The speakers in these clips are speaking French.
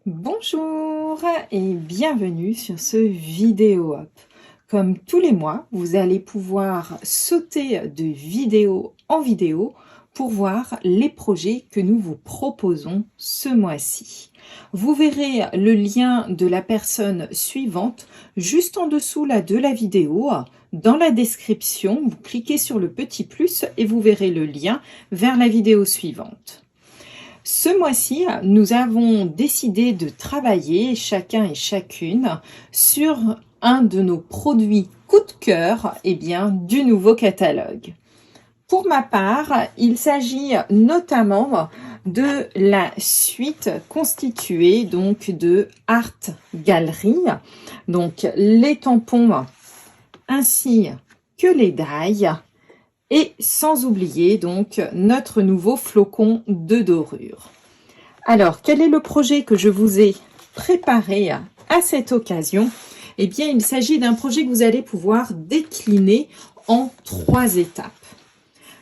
Bonjour et bienvenue sur ce vidéo hop. Comme tous les mois, vous allez pouvoir sauter de vidéo en vidéo pour voir les projets que nous vous proposons ce mois-ci. Vous verrez le lien de la personne suivante juste en dessous là de la vidéo. Dans la description, vous cliquez sur le petit plus et vous verrez le lien vers la vidéo suivante. Ce mois-ci, nous avons décidé de travailler chacun et chacune sur un de nos produits coup de cœur du nouveau catalogue. Pour ma part, il s'agit notamment de la suite constituée donc de Art Gallery, donc les tampons ainsi que les die. Et sans oublier donc notre nouveau flocon de dorure. Alors, quel est le projet que je vous ai préparé à cette occasion? Eh bien, il s'agit d'un projet que vous allez pouvoir décliner en 3 étapes.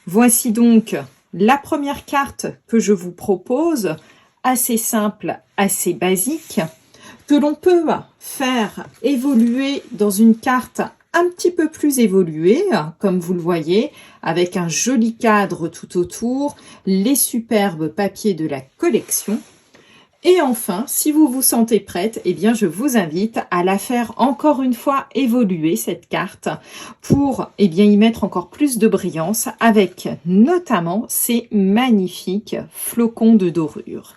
Voici donc la première carte que je vous propose, assez simple, assez basique, que l'on peut faire évoluer dans une carte un petit peu plus évolué, comme vous le voyez, avec un joli cadre tout autour, les superbes papiers de la collection. Et enfin, si vous vous sentez prête, eh bien, je vous invite à la faire encore une fois évoluer, cette carte, pour y mettre encore plus de brillance, avec notamment ces magnifiques flocons de dorure.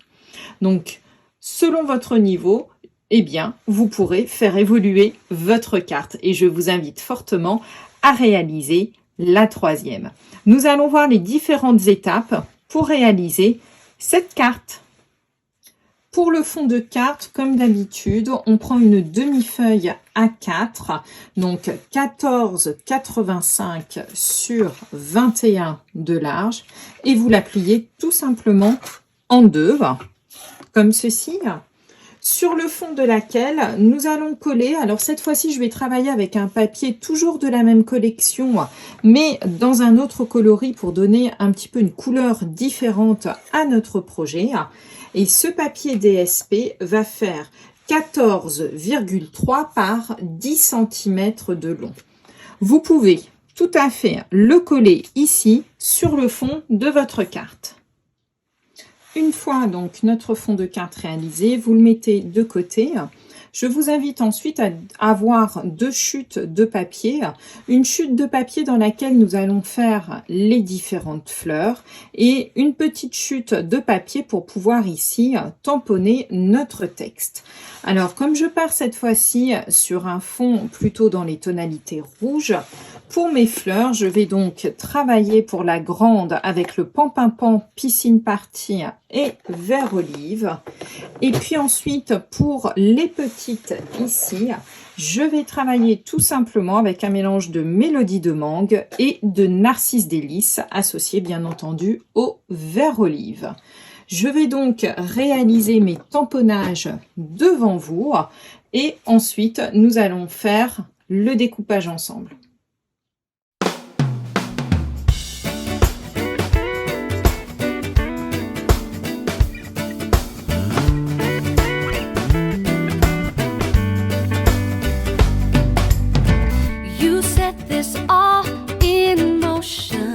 Donc, selon votre niveau, vous pourrez faire évoluer votre carte et je vous invite fortement à réaliser la 3e. Nous allons voir les différentes étapes pour réaliser cette carte. Pour le fond de carte, comme d'habitude, on prend une demi-feuille A4, donc 14,85 sur 21 de large et vous la pliez tout simplement en deux, comme ceci. Sur le fond de laquelle nous allons coller, alors cette fois-ci je vais travailler avec un papier toujours de la même collection, mais dans un autre coloris pour donner un petit peu une couleur différente à notre projet. Et ce papier DSP va faire 14,3 par 10 cm de long. Vous pouvez tout à fait le coller ici sur le fond de votre carte. Une fois donc notre fond de carte réalisé, vous le mettez de côté. Je vous invite ensuite à avoir 2 chutes de papier. Une chute de papier dans laquelle nous allons faire les différentes fleurs et une petite chute de papier pour pouvoir ici tamponner notre texte. Alors comme je pars cette fois-ci sur un fond plutôt dans les tonalités rouges, pour mes fleurs, je vais donc travailler pour la grande avec le Pampinpan Piscine Party et vert olive. Et puis ensuite, pour les petites ici, je vais travailler tout simplement avec un mélange de Mélodie de mangue et de Narcisse délice, associé bien entendu au vert olive. Je vais donc réaliser mes tamponnages devant vous et ensuite nous allons faire le découpage ensemble. All in motion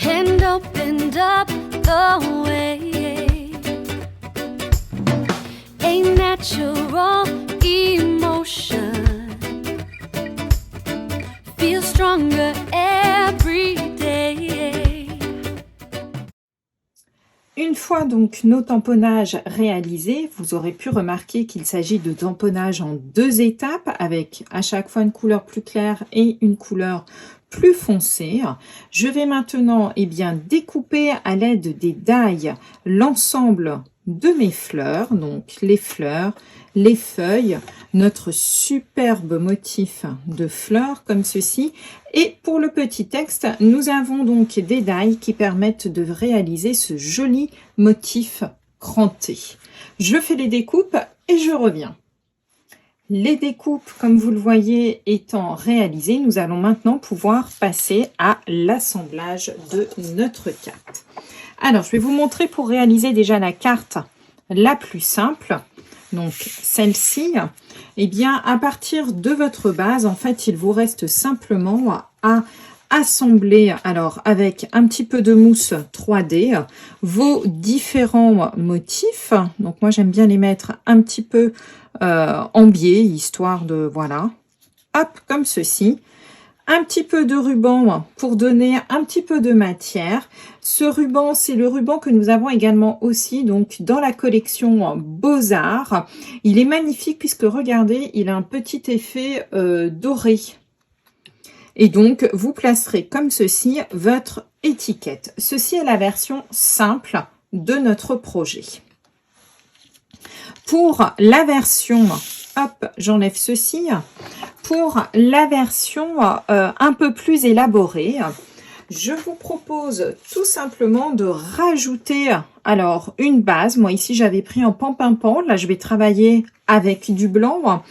and opened up the way. A natural emotion feels stronger every day. Une fois donc nos tamponnages réalisés, vous aurez pu remarquer qu'il s'agit de tamponnage en 2 étapes avec à chaque fois une couleur plus claire et une couleur plus foncée. Je vais maintenant découper à l'aide des die l'ensemble de mes fleurs, donc les fleurs, les feuilles, notre superbe motif de fleurs comme ceci. Et pour le petit texte, nous avons donc des die qui permettent de réaliser ce joli motif cranté. Je fais les découpes et je reviens. Les découpes, comme vous le voyez, étant réalisées, nous allons maintenant pouvoir passer à l'assemblage de notre carte. Alors, je vais vous montrer pour réaliser déjà la carte la plus simple, donc celle-ci, eh bien à partir de votre base, en fait, il vous reste simplement à assembler, alors avec un petit peu de mousse 3D, vos différents motifs. Donc moi j'aime bien les mettre un petit peu en biais, histoire de, voilà, hop, comme ceci. Un petit peu de ruban pour donner un petit peu de matière. Ce ruban, c'est le ruban que nous avons également aussi donc dans la collection Beaux-Arts. Il est magnifique puisque regardez, il a un petit effet doré. Et donc, vous placerez comme ceci votre étiquette. Ceci est la version simple de notre projet. Pour la version, hop, j'enlève ceci. Pour la version un peu plus élaborée, je vous propose tout simplement de rajouter alors une base. Moi ici j'avais pris en pan-pimpant, là je vais travailler avec du blanc.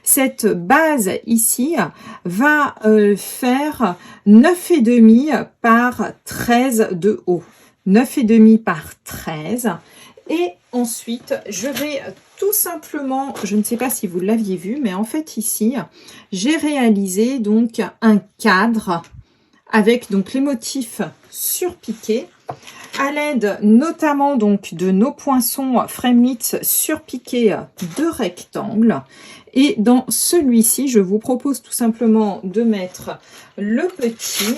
Cette base ici va faire 9,5 par 13 de haut. 9,5 par 13. Et ensuite, je vais tout simplement, je ne sais pas si vous l'aviez vu, mais en fait ici, j'ai réalisé donc un cadre avec donc les motifs surpiqués à l'aide notamment donc de nos poinçons Fremnitz surpiqués de rectangles. Et dans celui-ci, je vous propose tout simplement de mettre le petit,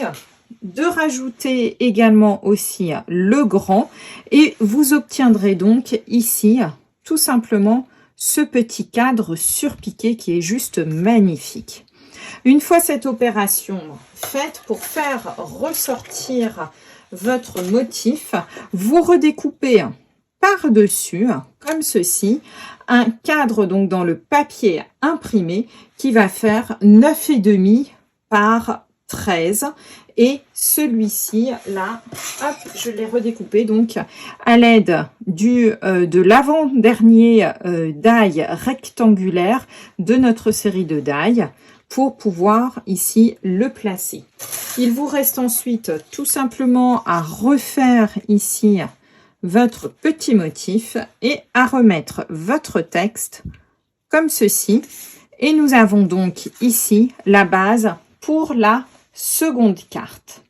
de rajouter également aussi le grand, et vous obtiendrez donc ici tout simplement ce petit cadre surpiqué qui est juste magnifique. Une fois cette opération faite, pour faire ressortir votre motif, vous redécoupez par-dessus, comme ceci, un cadre donc dans le papier imprimé qui va faire 9,5 par 13. Et celui-ci, là, hop, je l'ai redécoupé donc à l'aide de l'avant-dernier die rectangulaire de notre série de die pour pouvoir ici le placer. Il vous reste ensuite tout simplement à refaire ici votre petit motif et à remettre votre texte comme ceci. Et nous avons donc ici la base pour la seconde carte.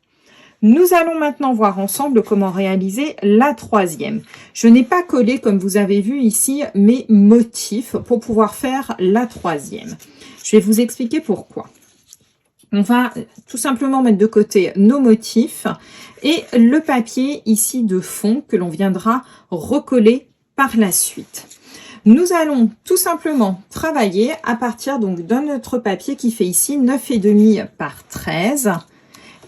Nous allons maintenant voir ensemble comment réaliser la troisième. Je n'ai pas collé, comme vous avez vu ici, mes motifs pour pouvoir faire la troisième. Je vais vous expliquer pourquoi. On va tout simplement mettre de côté nos motifs et le papier ici de fond que l'on viendra recoller par la suite. Nous allons tout simplement travailler à partir donc d'un autre papier qui fait ici 9,5 par 13.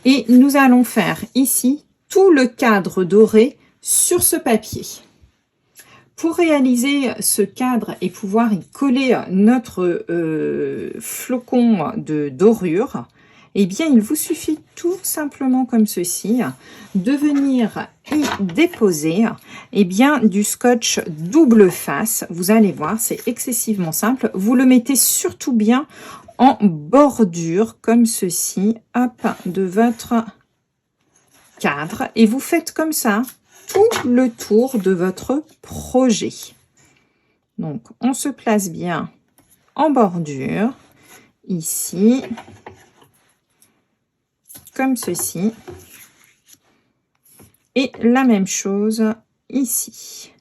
Et nous allons faire ici tout le cadre doré sur ce papier. Pour réaliser ce cadre et pouvoir y coller notre flocon de dorure, eh bien, il vous suffit tout simplement comme ceci de venir y déposer du scotch double face. Vous allez voir, c'est excessivement simple. Vous le mettez surtout bien en bordure comme ceci, hop, de votre cadre. Et vous faites comme ça tout le tour de votre projet. Donc, on se place bien en bordure, ici, comme ceci, et la même chose ici.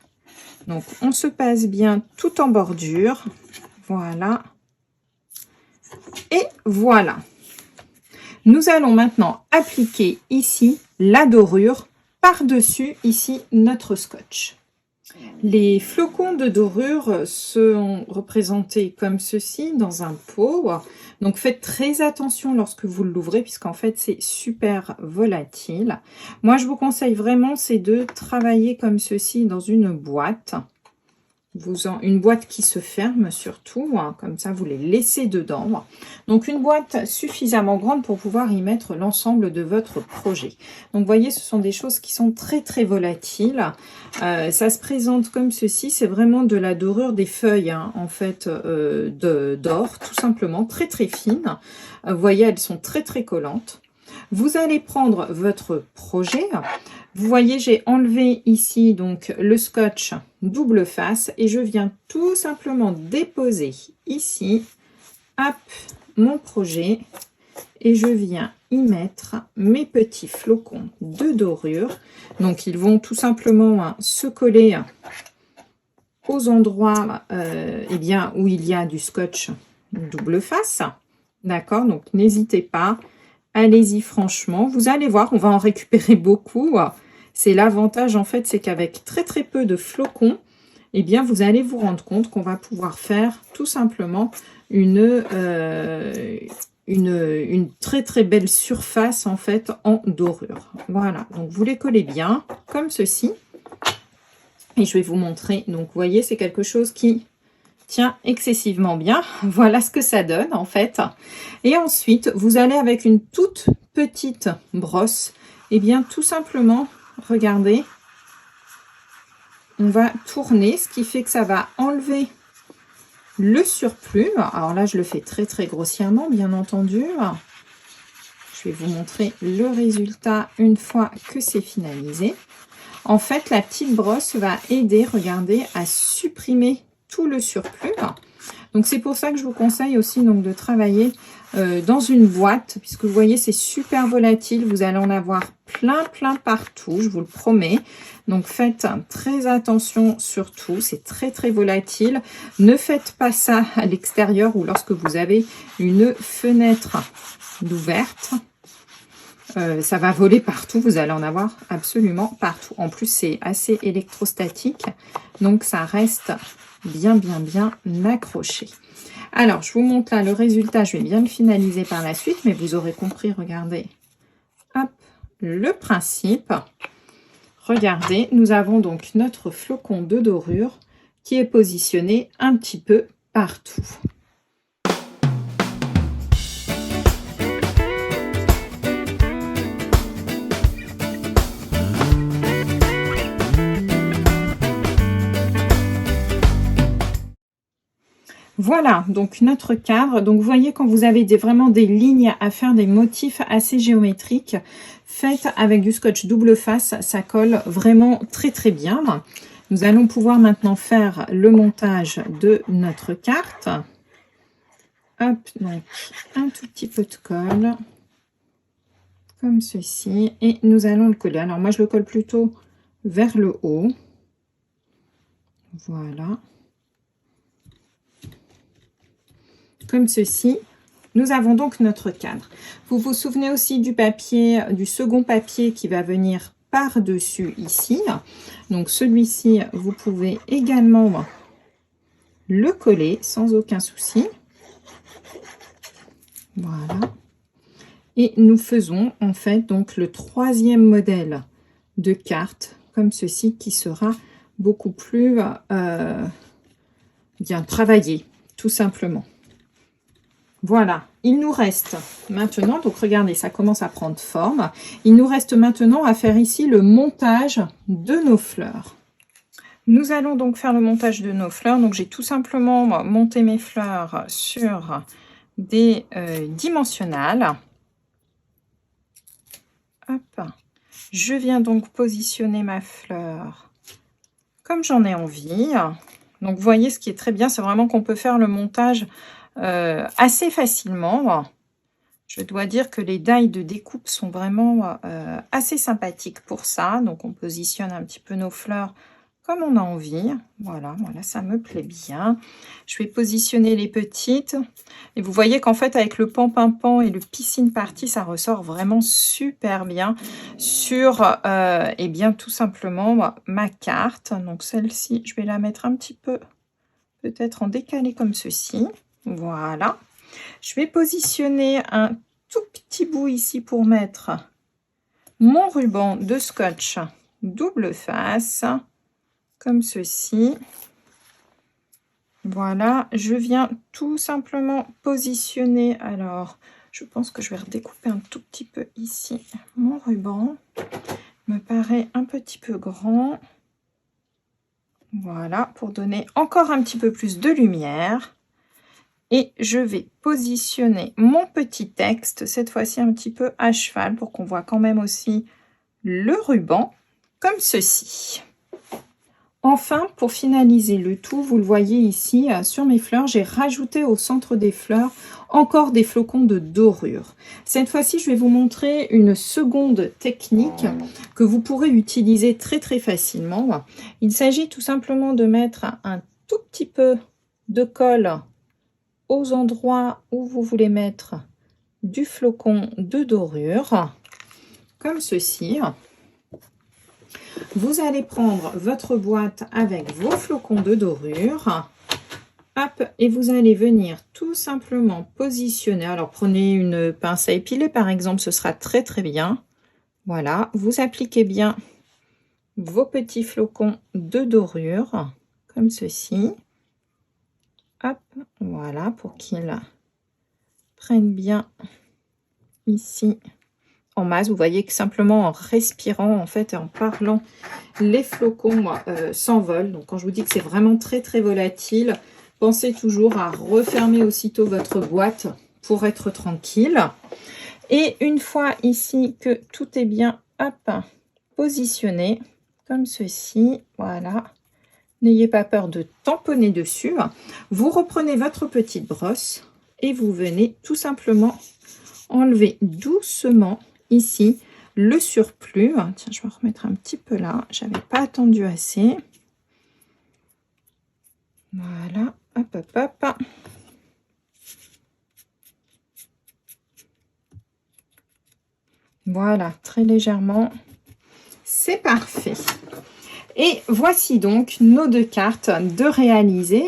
Donc on se passe bien tout en bordure, voilà, et voilà. Nous allons maintenant appliquer ici la dorure par-dessus ici notre scotch. Les flocons de dorure sont représentés comme ceci dans un pot. Donc faites très attention lorsque vous l'ouvrez puisqu'en fait c'est super volatile. Moi je vous conseille vraiment c'est de travailler comme ceci dans une boîte. Une boîte qui se ferme surtout, hein, comme ça vous les laissez dedans. Donc une boîte suffisamment grande pour pouvoir y mettre l'ensemble de votre projet. Donc vous voyez, ce sont des choses qui sont très très volatiles. Ça se présente comme ceci, c'est vraiment de la dorure des feuilles, hein, en fait, d'or, tout simplement, très très fines. Vous voyez, elles sont très très collantes. Vous allez prendre votre projet. Vous voyez, j'ai enlevé ici donc le scotch double face et je viens tout simplement déposer ici, hop, mon projet et je viens y mettre mes petits flocons de dorure. Donc, ils vont tout simplement se coller aux endroits eh bien, où il y a du scotch double face. D'accord? Donc, n'hésitez pas. Allez-y franchement. Vous allez voir, on va en récupérer beaucoup. C'est l'avantage, en fait, c'est qu'avec très très peu de flocons, eh bien, vous allez vous rendre compte qu'on va pouvoir faire tout simplement une très très belle surface en fait en dorure. Voilà, donc vous les collez bien comme ceci. Et je vais vous montrer. Donc, vous voyez, c'est quelque chose qui tient excessivement bien. Voilà ce que ça donne en fait. Et ensuite, vous allez avec une toute petite brosse, et bien tout simplement, regardez, on va tourner, ce qui fait que ça va enlever le surplus. Alors là, je le fais très très grossièrement, bien entendu. Je vais vous montrer le résultat une fois que c'est finalisé. En fait, la petite brosse va aider, regardez, à supprimer tout le surplus. Donc, c'est pour ça que je vous conseille aussi donc, de travailler dans une boîte, puisque vous voyez, c'est super volatile. Vous allez en avoir plein partout, je vous le promets. Donc, faites très attention surtout. C'est très, très volatile. Ne faites pas ça à l'extérieur ou lorsque vous avez une fenêtre ouverte. Ça va voler partout, vous allez en avoir absolument partout. En plus, c'est assez électrostatique, donc ça reste bien accroché. Alors, je vous montre là le résultat, je vais bien le finaliser par la suite, mais vous aurez compris, regardez, hop, le principe. Regardez, nous avons donc notre flocon de dorure qui est positionné un petit peu partout. Voilà, donc notre cadre. Donc, vous voyez, quand vous avez vraiment des lignes à faire, des motifs assez géométriques, faites avec du scotch double face, ça colle vraiment très bien. Nous allons pouvoir maintenant faire le montage de notre carte. Hop, donc un tout petit peu de colle, comme ceci, et nous allons le coller. Alors, moi, je le colle plutôt vers le haut. Voilà. Comme ceci, nous avons donc notre cadre. Vous vous souvenez aussi du papier, du second papier qui va venir par-dessus ici. Donc celui-ci, vous pouvez également le coller sans aucun souci. Voilà. Et nous faisons en fait donc le troisième modèle de carte comme ceci qui sera beaucoup plus bien travaillé, tout simplement. Voilà, il nous reste maintenant, donc regardez, ça commence à prendre forme. Il nous reste maintenant à faire ici le montage de nos fleurs. Nous allons donc faire le montage de nos fleurs. Donc j'ai tout simplement monté mes fleurs sur des dimensionnales. Hop. Je viens donc positionner ma fleur comme j'en ai envie. Donc vous voyez, ce qui est très bien, c'est vraiment qu'on peut faire le montage assez facilement. Je dois dire que les die de découpe sont vraiment assez sympathiques pour ça. Donc on positionne un petit peu nos fleurs comme on a envie. Voilà, ça me plaît bien. Je vais positionner les petites. Et vous voyez qu'en fait, avec le pan-pin-pan et le piscine party, ça ressort vraiment super bien sur, eh bien, tout simplement, ma carte. Donc celle-ci, je vais la mettre un petit peu, peut-être en décalé comme ceci. Voilà. Je vais positionner un tout petit bout ici pour mettre mon ruban de scotch double face, comme ceci. Voilà, je viens tout simplement positionner. Alors, je pense que je vais redécouper un tout petit peu ici mon ruban. Me paraît un petit peu grand. Voilà, pour donner encore un petit peu plus de lumière. Et je vais positionner mon petit texte, cette fois-ci un petit peu à cheval, pour qu'on voit quand même aussi le ruban, comme ceci. Enfin, pour finaliser le tout, vous le voyez ici, sur mes fleurs, j'ai rajouté au centre des fleurs encore des flocons de dorure. Cette fois-ci, je vais vous montrer une seconde technique que vous pourrez utiliser très très facilement. Il s'agit tout simplement de mettre un tout petit peu de colle aux endroits où vous voulez mettre du flocon de dorure, comme ceci. Vous allez prendre votre boîte avec vos flocons de dorure, hop, et vous allez venir tout simplement positionner. Alors prenez une pince à épiler par exemple, ce sera très très bien. Voilà, vous appliquez bien vos petits flocons de dorure, comme ceci. Hop, voilà, pour qu'ils prennent bien ici en masse. Vous voyez que simplement en respirant, en fait, et en parlant, les flocons s'envolent. Donc quand je vous dis que c'est vraiment très très volatile, pensez toujours à refermer aussitôt votre boîte pour être tranquille. Et une fois ici que tout est bien, hop, positionné, comme ceci, voilà. N'ayez pas peur de tamponner dessus. Vous reprenez votre petite brosse et vous venez tout simplement enlever doucement ici le surplus. Tiens, je vais remettre un petit peu là. J'avais pas attendu assez. Voilà. Hop, hop, hop. Voilà, très légèrement. C'est parfait. Et voici donc nos deux cartes de réaliser.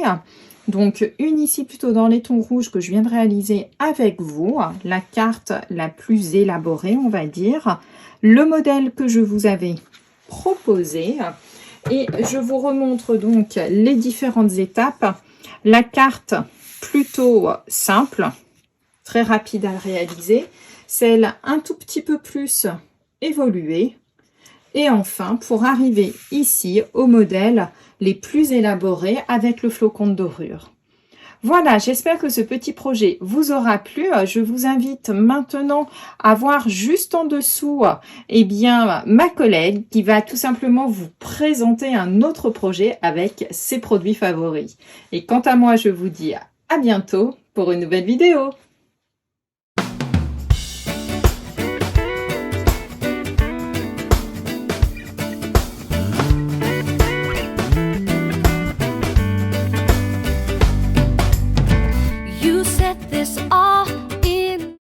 Donc une ici plutôt dans les tons rouges que je viens de réaliser avec vous. La carte la plus élaborée, on va dire. Le modèle que je vous avais proposé. Et je vous remontre donc les différentes étapes. La carte plutôt simple, très rapide à réaliser. Celle un tout petit peu plus évoluée. Et enfin, pour arriver ici au modèle les plus élaborés avec le flocon de dorure. Voilà, j'espère que ce petit projet vous aura plu. Je vous invite maintenant à voir juste en dessous eh bien, ma collègue qui va tout simplement vous présenter un autre projet avec ses produits favoris. Et quant à moi, je vous dis à bientôt pour une nouvelle vidéo. You set this all